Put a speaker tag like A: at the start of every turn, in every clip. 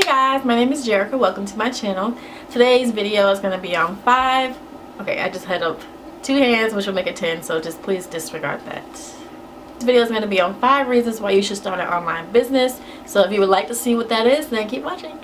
A: guys, my name is Jerika. Welcome to my channel. Today's video is going to be on 5. Okay, I just had up 2 hands, which will make it 10, so just please disregard that. This video is going to be on 5 reasons why you should start an online business. So if you would like to see what that is, then keep watching.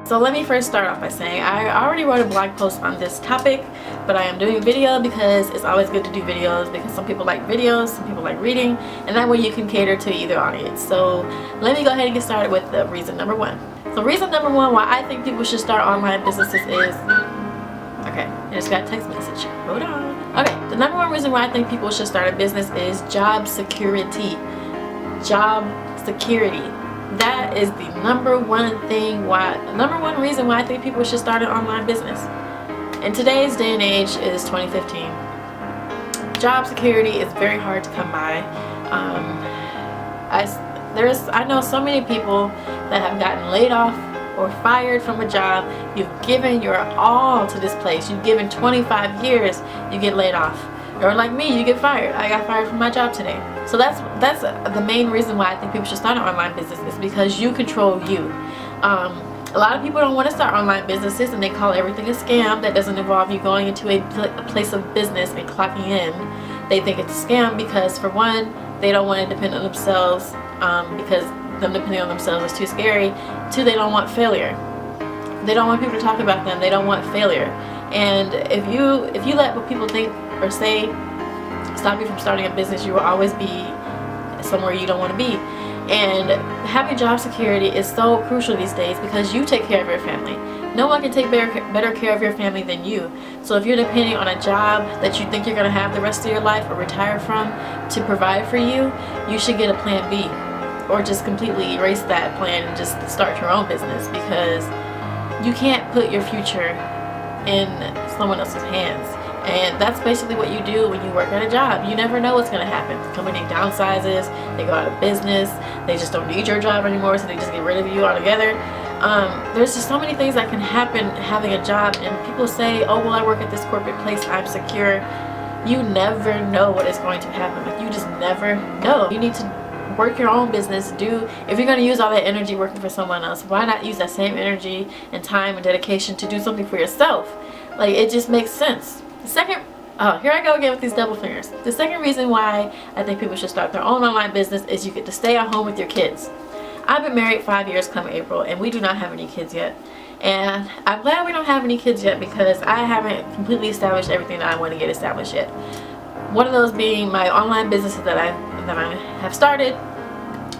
A: So let me first start off by saying I already wrote a blog post on this topic, but I am doing a video because it's always good to do videos because some people like videos, some people like reading, and that way you can cater to either audience. So let me go ahead and get started with the reason number 1. So reason number 1 why I think people should start online businesses is, okay, I just got a text message. Hold on. Okay, the number 1 reason why I think people should start a business is job security. Job security. That is the number 1 reason why I think people should start an online business. In today's day and age, it is 2015. Job security is very hard to come by. I know so many people that have gotten laid off or fired from a job. You've given your all to this place. You've given 25 years, you get laid off. Or like me, you get fired. I got fired from my job today. So that's the main reason why I think people should start an online business, is because you control you. A lot of people don't want to start online businesses and they call everything a scam that doesn't involve you going into a place of business and clocking in. They think it's a scam because, for one, they don't want to depend on themselves because them depending on themselves is too scary. 2, they don't want failure. They don't want people to talk about them. They don't want failure. And if you let what people think or say stop you from starting a business, you will always be somewhere you don't want to be. And having job security is so crucial these days because you take care of your family. No one can take better care of your family than you. So if you're depending on a job that you think you're going to have the rest of your life or retire from to provide for you, you should get a plan B, or just completely erase that plan and just start your own business, because you can't put your future in someone else's hands. And that's basically what you do when you work at a job. You never know what's going to happen. The company downsizes, they go out of business, they just don't need your job anymore, so they just get rid of you altogether. There's just so many things that can happen having a job, and people say, oh well, I work at this corporate place, I'm secure. You never know what is going to happen. Like, you just never know. You need to work your own business. If you're going to use all that energy working for someone else, why not use that same energy and time and dedication to do something for yourself? Like, it just makes sense. The second, here I go again with these double fingers. The second reason why I think people should start their own online business is you get to stay at home with your kids. I've been married 5 years come April, and we do not have any kids yet. And I'm glad we don't have any kids yet because I haven't completely established everything that I want to get established yet. One of those being my online businesses that I have started.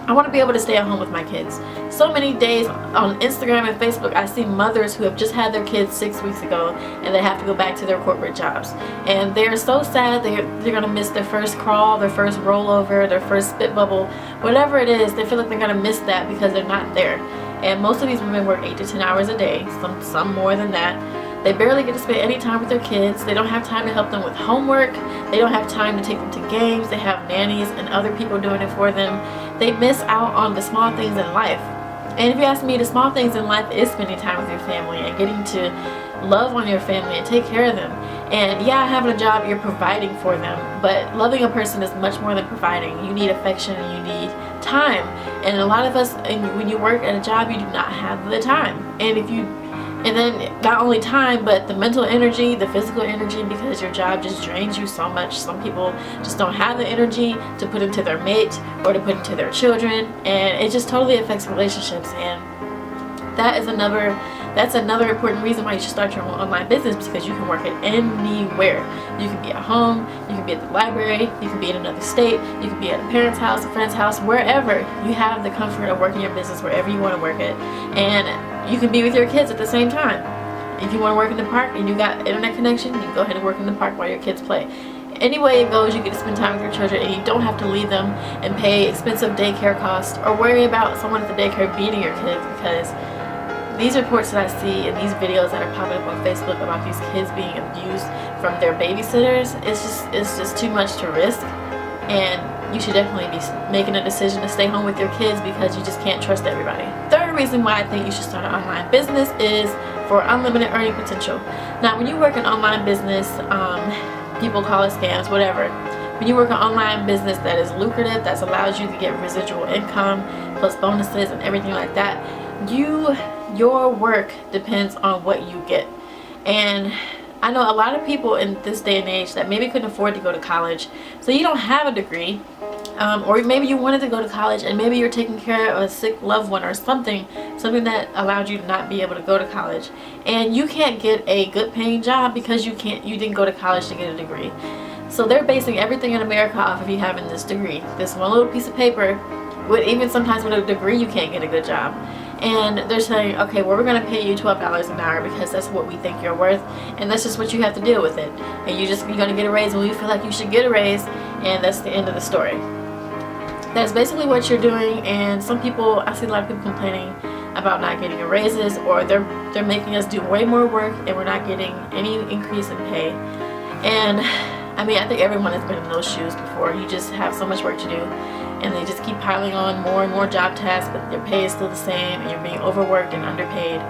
A: I want to be able to stay at home with my kids. So many days on Instagram and Facebook, I see mothers who have just had their kids 6 weeks ago and they have to go back to their corporate jobs. And they're so sad. They're going to miss their first crawl, their first rollover, their first spit bubble, whatever it is. They feel like they're going to miss that because they're not there. And most of these women work 8 to 10 hours a day, some more than that. They barely get to spend any time with their kids. They don't have time to help them with homework. They don't have time to take them to games. They have nannies and other people doing it for them. They miss out on the small things in life. And if you ask me, the small things in life is spending time with your family and getting to love on your family and take care of them. And yeah, having a job, you're providing for them, but loving a person is much more than providing. You need affection and you need time. And a lot of us, when you work at a job, you do not have the time. And then not only time, but the mental energy, the physical energy, because your job just drains you so much. Some people just don't have the energy to put into their mate or to put into their children, and it just totally affects relationships. And that's another important reason why you should start your own online business, because you can work it anywhere. You can be at home, you can be at the library, you can be in another state, you can be at a parent's house, a friend's house, wherever. You have the comfort of working your business wherever you want to work it. And you can be with your kids at the same time. If you want to work in the park and you got internet connection, you can go ahead and work in the park while your kids play. Any way it goes, you get to spend time with your children, and you don't have to leave them and pay expensive daycare costs or worry about someone at the daycare beating your kids, because these reports that I see and these videos that are popping up on Facebook about these kids being abused from their babysitters, it's just too much to risk. And you should definitely be making a decision to stay home with your kids because you just can't trust everybody. Third reason why I think you should start an online business is for unlimited earning potential. Now, when you work in online business, people call it scams, whatever. When you work an online business that is lucrative, that allows you to get residual income plus bonuses and everything like that, your work depends on what you get. And I know a lot of people in this day and age that maybe couldn't afford to go to college, so you don't have a degree, or maybe you wanted to go to college and maybe you're taking care of a sick loved one or something that allowed you to not be able to go to college, and you can't get a good paying job because you didn't go to college to get a degree. So they're basing everything in America off of you having this degree, this one little piece of paper. Even sometimes with a degree you can't get a good job. And they're saying, okay, well, we're going to pay you $12 an hour because that's what we think you're worth, and that's just what you have to deal with it. And you're going to get a raise when you feel like you should get a raise, and that's the end of the story. That's basically what you're doing. And some people, I see a lot of people complaining about not getting a raises, or they're making us do way more work and we're not getting any increase in pay. And I mean, I think everyone has been in those shoes before. You just have so much work to do, and they just keep piling on more and more job tasks, but your pay is still the same, and you're being overworked and underpaid.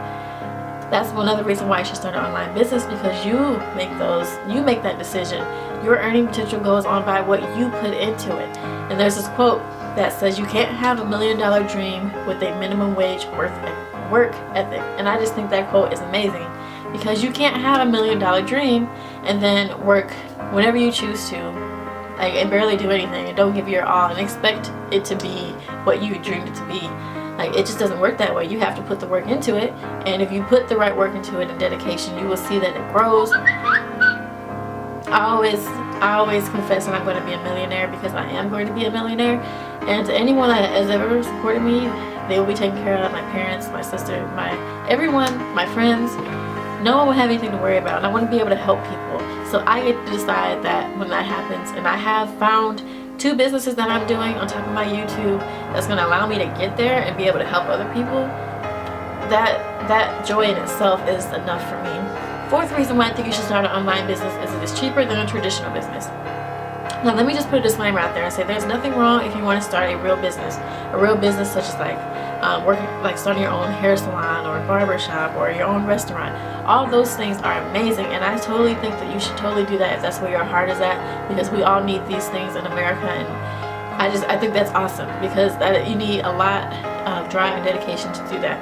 A: That's another reason why you should start an online business, because you make that decision. Your earning potential goes on by what you put into it. And there's this quote that says, you can't have $1 million dream with a minimum wage work ethic. And I just think that quote is amazing, because you can't have $1 million dream and then work whenever you choose to, and barely do anything and don't give your all and expect it to be what you dreamed it to be. Like, it just doesn't work that way. You have to put the work into it, and if you put the right work into it and dedication, you will see that it grows. I always confess that I'm going to be a millionaire, because I am going to be a millionaire. And to anyone that has ever supported me, they will be taken care of. My parents, my sister, everyone, my friends. No one will have anything to worry about, and I want to be able to help people. So I get to decide that when that happens. And I have found 2 businesses that I'm doing on top of my YouTube that's going to allow me to get there and be able to help other people. That joy in itself is enough for me. Fourth reason why I think you should start an online business is it is cheaper than a traditional business. Now, let me just put a disclaimer out there and say there's nothing wrong if you want to start a real business such as starting your own hair salon or barber shop or your own restaurant. All those things are amazing, and I totally think that you should totally do that if that's where your heart is at, because we all need these things in America. And I think that's awesome, because you need a lot of drive and dedication to do that.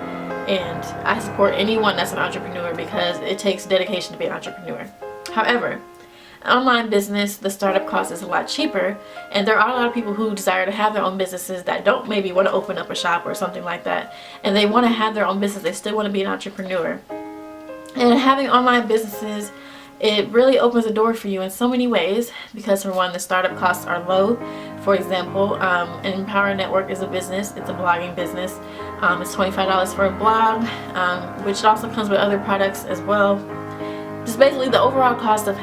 A: And I support anyone that's an entrepreneur, because it takes dedication to be an entrepreneur. However, an online business, the startup cost is a lot cheaper, and there are a lot of people who desire to have their own businesses that don't maybe want to open up a shop or something like that, and they want to have their own business. They still want to be an entrepreneur. And having online businesses, it really opens the door for you in so many ways, because for one, the startup costs are low. For example, Empower Network is a business. It's a blogging business. It's $25 for a blog, which also comes with other products as well. Just basically the overall cost of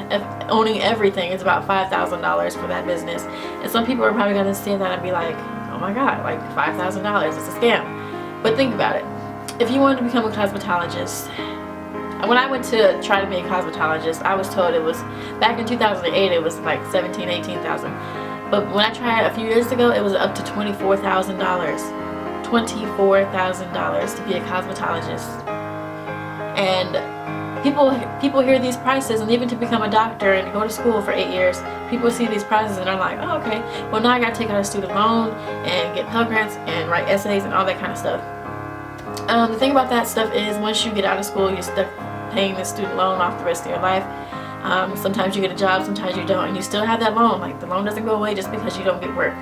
A: owning everything is about $5,000 for that business. And some people are probably going to see that and be like, oh my god, like $5,000, it's a scam. But think about it. If you wanted to become a cosmetologist, when I went to try to be a cosmetologist, I was told it was, back in 2008, it was like $17,000, $18,000. But when I tried a few years ago, it was up to $24,000. $24,000 to be a cosmetologist. And people hear these prices, and even to become a doctor and go to school for 8 years, people see these prices and are like, oh, okay, well, now I gotta take out a student loan and get Pell Grants and write essays and all that kind of stuff. The thing about that stuff is, once you get out of school, you're stuck paying the student loan off the rest of your life. Sometimes you get a job, sometimes you don't, and you still have that loan. Like, the loan doesn't go away just because you don't get work.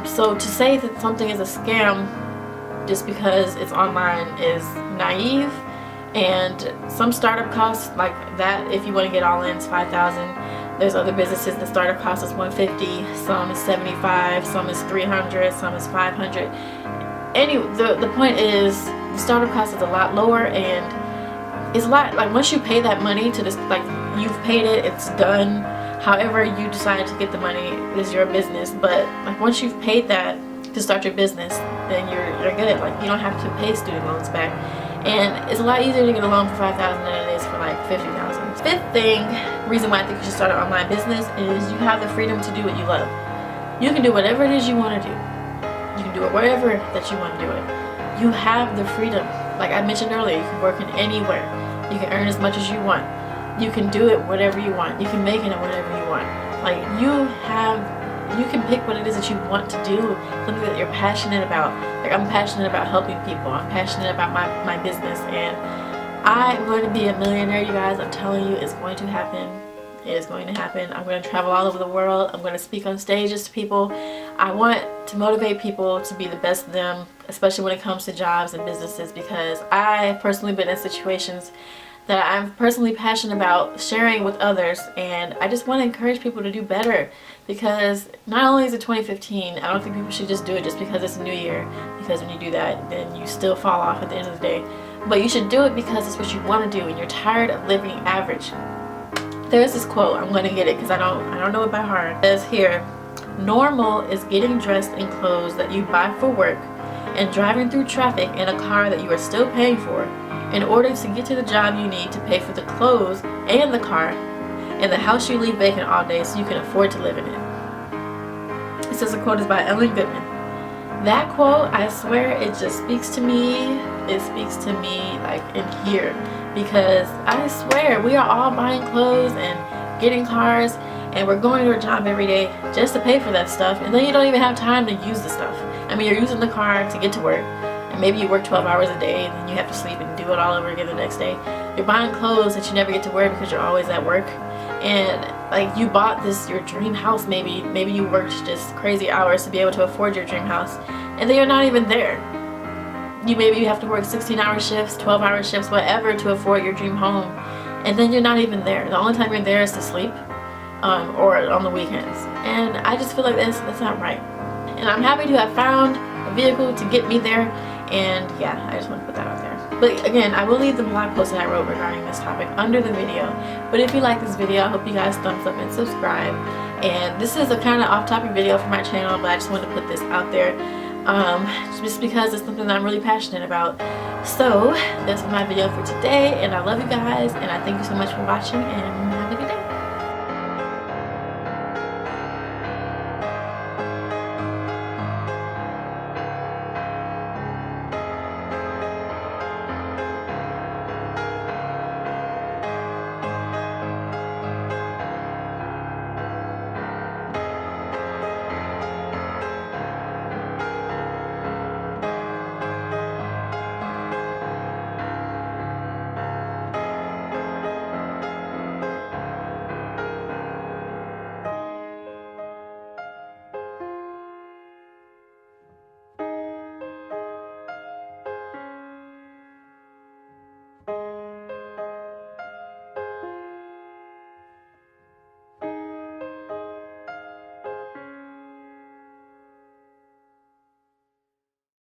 A: So to say that something is a scam just because it's online is naive. And some startup costs like that, if you want to get all in, is $5,000. There's other businesses the startup cost is $150, some is $75, some is $300, some is $500. The point is, the startup cost is a lot lower, and it's a lot, like, once you pay that money to this, like, you've paid it, it's done. However you decide to get the money is your business. But like, once you've paid that to start your business, then you're good. Like, you don't have to pay student loans back. And it's a lot easier to get a loan for $5,000 than it is for like $50,000. Fifth reason why I think you should start an online business is you have the freedom to do what you love. You can do whatever it is you want to do. You can do it wherever that you want to do it. You have the freedom. Like I mentioned earlier, you can work in anywhere. You can earn as much as you want. You can do it whatever you want. You can make it whatever you want. Like you can pick what it is that you want to do, something that you're passionate about. Like I'm passionate about helping people. I'm passionate about my business, and I'm going to be a millionaire, you guys. I'm telling you, it's going to happen. It is going to happen. I'm going to travel all over the world. I'm going to speak on stages to people. I want to motivate people to be the best of them, especially when it comes to jobs and businesses, because I've personally been in situations that I'm personally passionate about sharing with others, and I just want to encourage people to do better, because not only is it 2015, I don't think people should just do it just because it's a new year, because when you do that then you still fall off at the end of the day, but you should do it because it's what you want to do and you're tired of living average. There's this quote, I'm going to get it because I don't know it by heart. It says here, normal is getting dressed in clothes that you buy for work and driving through traffic in a car that you are still paying for in order to get to the job you need to pay for the clothes and the car and the house you leave vacant all day so you can afford to live in it. It says the quote is by Ellen Goodman. That quote, I swear, it just speaks to me. It speaks to me like in here, because I swear we are all buying clothes and getting cars and we're going to a job every day just to pay for that stuff, and then you don't even have time to use the stuff. I mean, you're using the car to get to work, and maybe you work 12 hours a day and then you have to sleep and do it all over again the next day. You're buying clothes that you never get to wear because you're always at work, and like you bought your dream house, maybe you worked just crazy hours to be able to afford your dream house, and then you're not even there. You have to work 16-hour shifts, 12-hour shifts, whatever, to afford your dream home, and then you're not even there. The only time you're there is to sleep, or on the weekends, and I just feel like that's not right. And I'm happy to have found a vehicle to get me there, and yeah, I just want to put that out there. But again, I will leave the blog post that I wrote regarding this topic under the video. But if you like this video, I hope you guys thumbs up and subscribe. And this is a kind of off-topic video for my channel, but I just wanted to put this out there just because it's something that I'm really passionate about. So that's my video for today, and I love you guys, and I thank you so much for watching, and